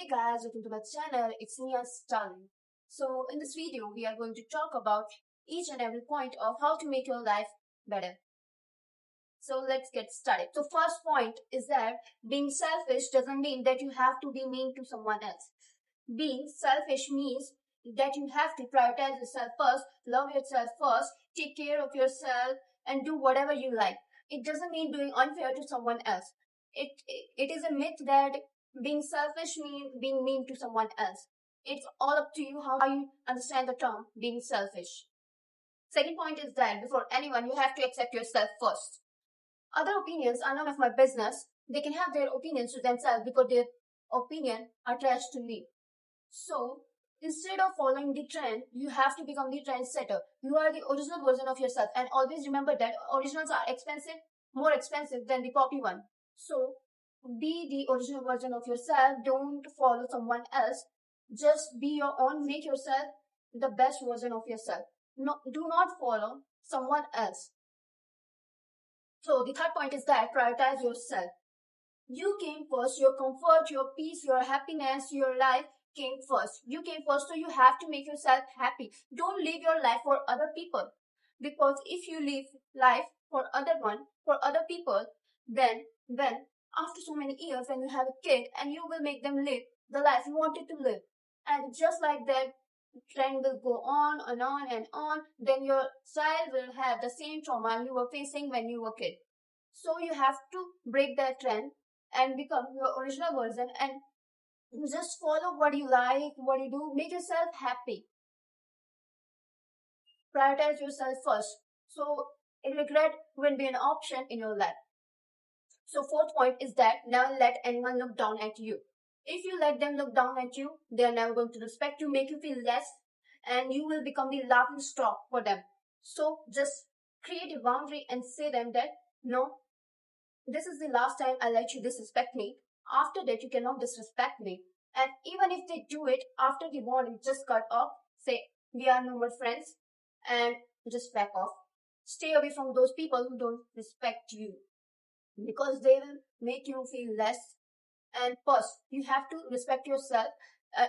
guys, welcome to my channel. It's Nia Stalin. So in this video, we are going to talk about each and every point of how to make your life better. So let's get started. So first point is that being selfish doesn't mean that you have to be mean to someone else. Being selfish means that you have to prioritize yourself first, love yourself first, take care of yourself, and do whatever you like. It doesn't mean doing unfair to someone else. It is a myth that being selfish means being mean to someone else. It's all up to you how you understand the term being selfish. Second point is that before anyone, you have to accept yourself first. Other opinions are none of my business. They can have their opinions to themselves because their opinion attached to me. So instead of following the trend, you have to become the trendsetter. You are the original version of yourself, and always remember that originals are expensive, more expensive than the copy one. So be the original version of yourself. Don't follow someone else. Just be your own. Make yourself the best version of yourself. No, do not follow someone else. So the third point is that prioritize yourself. You came first. Your comfort, your peace, your happiness, your life came first. You came first, so you have to make yourself happy. Don't live your life for other people. Because if you live life for other people, then when after so many years when you have a kid and you will make them live the life you wanted to live, and just like that trend will go on and on and on, then your child will have the same trauma you were facing when you were a kid. So you have to break that trend and become your original version and just follow what you like, what you do, make yourself happy. Prioritize yourself first. So regret won't be an option in your life. So fourth point is that never let anyone look down at you. If you let them look down at you, they are never going to respect you, make you feel less, and you will become the laughing stock for them. So just create a boundary and say them that no, this is the last time I let you disrespect me. After that, you cannot disrespect me. And even if they do it after the bond is just cut off, say we are no more friends and just back off. Stay away from those people who don't respect you because they will make you feel less. And first, you have to respect yourself.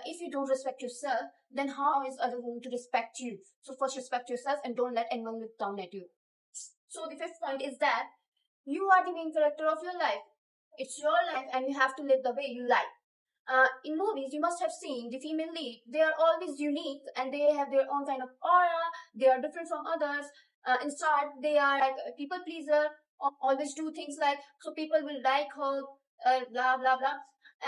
If you don't respect yourself, then how is other going to respect you? So first respect yourself and don't let anyone look down at you. So the fifth point is that you are the main character of your life. It's your life and you have to live the way you like. In movies, you must have seen the female lead. They are always unique and they have their own kind of aura. They are different from others. In start, they are like a people pleaser, always do things like, so people will like her, blah, blah, blah.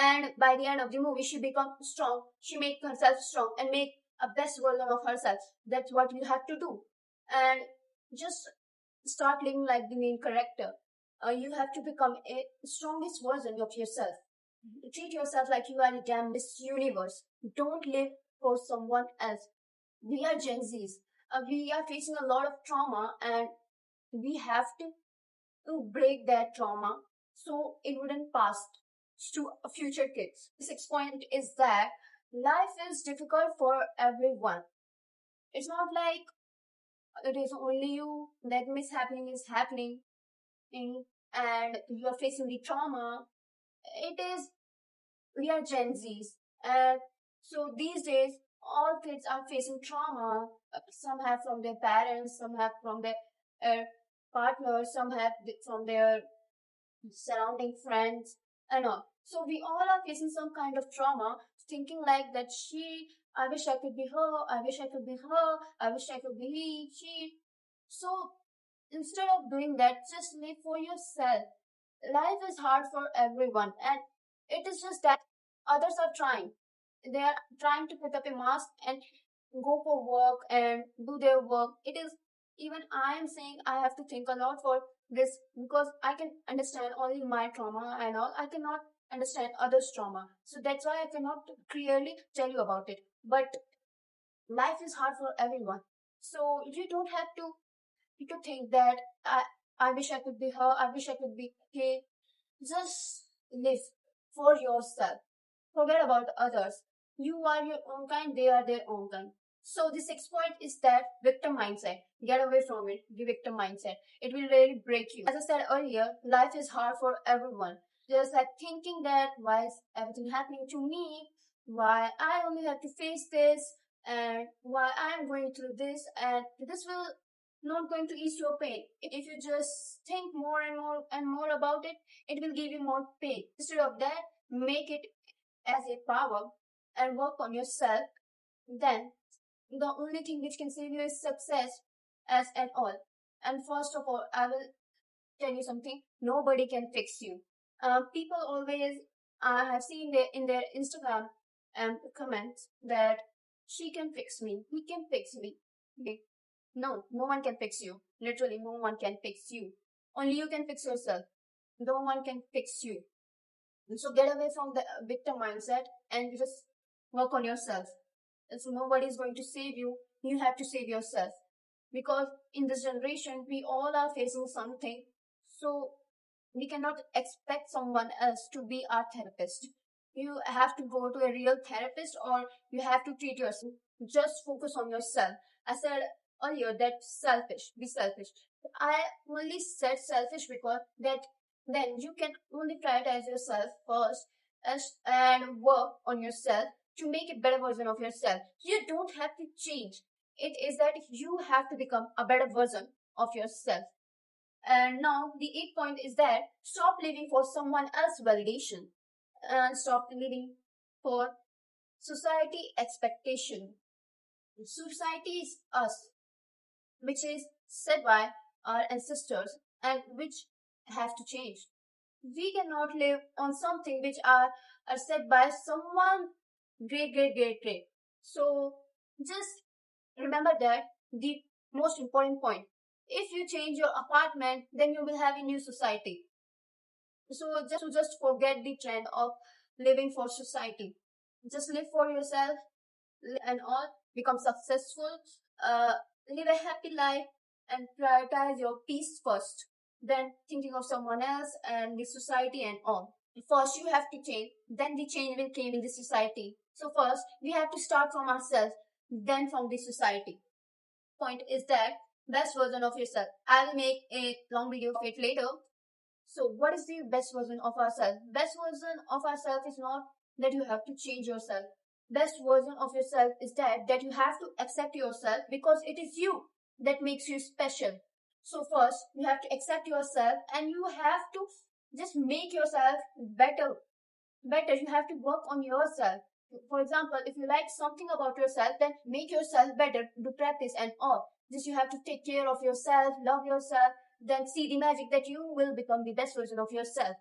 And by the end of the movie, she becomes strong. She makes herself strong and make a best version of herself. That's what you have to do. And just start living like the main character. You have to become a strongest version of yourself. Treat yourself like you are a damn Miss Universe. Don't live for someone else. We are Gen Zs. We are facing a lot of trauma and we have to break that trauma so it wouldn't pass to future kids. The sixth point is that life is difficult for everyone. It's not like it is only you that mishappening is happening and you are facing the trauma. It is, we are Gen Zs, and so these days all kids are facing trauma. Some have from their parents, some have from their partners, some have from their surrounding friends and all. So we all are facing some kind of trauma, thinking like that I wish I could be her, I wish I could be her, I wish I could be he, she. So instead of doing that, just live for yourself. Life is hard for everyone, and it is just that others are trying. They are trying to put up a mask and go for work and do their work. It is, even I am saying I have to think a lot for this because I can understand only my trauma and all. I cannot understand others' trauma. So that's why I cannot clearly tell you about it. But life is hard for everyone. So you don't have to think that I wish I could be her, I wish I could be he. Just live for yourself. Forget about others. You are your own kind, they are their own kind. So the sixth point is that victim mindset. Get away from it, the victim mindset. It will really break you. As I said earlier, life is hard for everyone. Just like thinking that why is everything happening to me, why I only have to face this, and why I'm going through this, and this will not going to ease your pain. If you just think more and more and more about it, it will give you more pain. Instead of that, make it as a power and work on yourself. Then the only thing which can save you is success as at all. And first of all, I will tell you something. Nobody can fix you. People always have seen in their Instagram comments that she can fix me, he can fix me. Okay. No, no one can fix you. Literally, no one can fix you. Only you can fix yourself. No one can fix you. So get away from the victim mindset and just work on yourself. So nobody is going to save you. You have to save yourself. Because in this generation, we all are facing something. So we cannot expect someone else to be our therapist. You have to go to a real therapist or you have to treat yourself. Just focus on yourself. I said earlier that be selfish. I only said selfish because that then you can only prioritize yourself first and work on yourself to make a better version of yourself. You don't have to change. It is that you have to become a better version of yourself. And now the 8 point is that stop living for someone else's validation and stop living for society expectation. Society is us, which is set by our ancestors and which have to change. We cannot live on something which are set by someone great. So just remember that the most important point. If you change your apartment, then you will have a new society. So just forget the trend of living for society. Just live for yourself and all, become successful, uh, live a happy life and prioritize your peace first, then thinking of someone else and the society and all. First you have to change, then the change will come in the society. So first we have to start from ourselves, then from the society. Point is that best version of yourself. I will make a long video of it later. So what is the best version of ourselves? Best version of ourselves is not that you have to change yourself. Best version of yourself is that you have to accept yourself because it is you that makes you special. So first you have to accept yourself and you have to just make yourself better. Better, you have to work on yourself. For example, if you like something about yourself, then make yourself better, do practice and all. Just you have to take care of yourself, love yourself, then see the magic that you will become the best version of yourself.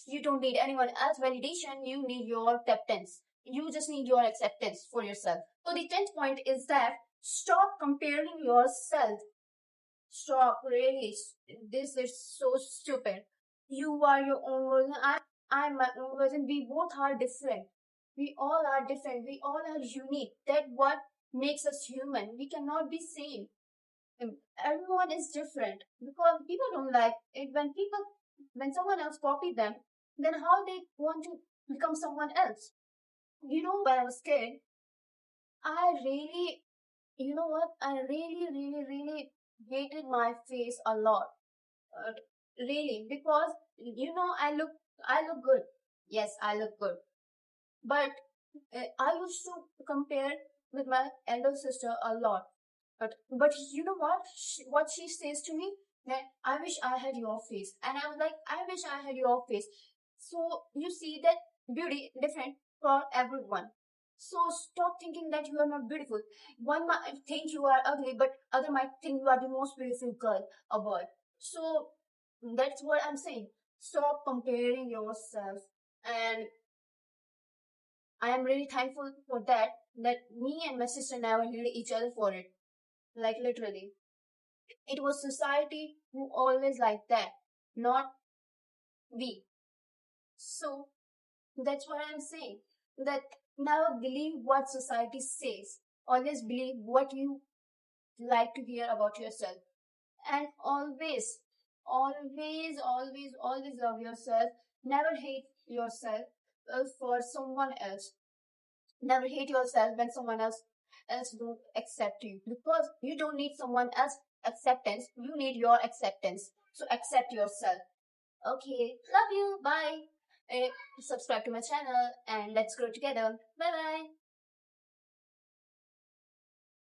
You don't need anyone else validation, you need your acceptance. You just need your acceptance for yourself. So the 10th point is that stop comparing yourself. Stop, really. This is so stupid. You are your own version. I'm my own version. We both are different. We all are different. We all are unique. That what makes us human. We cannot be same. Everyone is different because people don't like it when someone else copy them. Then how they want to become someone else? When I was kid, I really, you know what? I really hated my face a lot. Uh, really, because I look good. Yes, I look good. But I used to compare with my elder sister a lot. But you know what she says to me? That I wish I had your face, and I was like, I wish I had your face. So you see that beauty different for everyone. So stop thinking that you are not beautiful. One might think you are ugly, but other might think you are the most beautiful girl or boy. So that's what I'm saying. Stop comparing yourself. And I am really thankful for that me and my sister never hated each other for it. Like literally. It was society who always like that, not we. So that's what I'm saying. That never believe what society says. Always believe what you like to hear about yourself. And always love yourself. Never hate yourself for someone else. Never hate yourself when someone else don't accept you, because you don't need someone else acceptance, you need your acceptance. So accept yourself. Okay, love you. Bye. Eh, subscribe to my channel and let's grow together. Bye bye.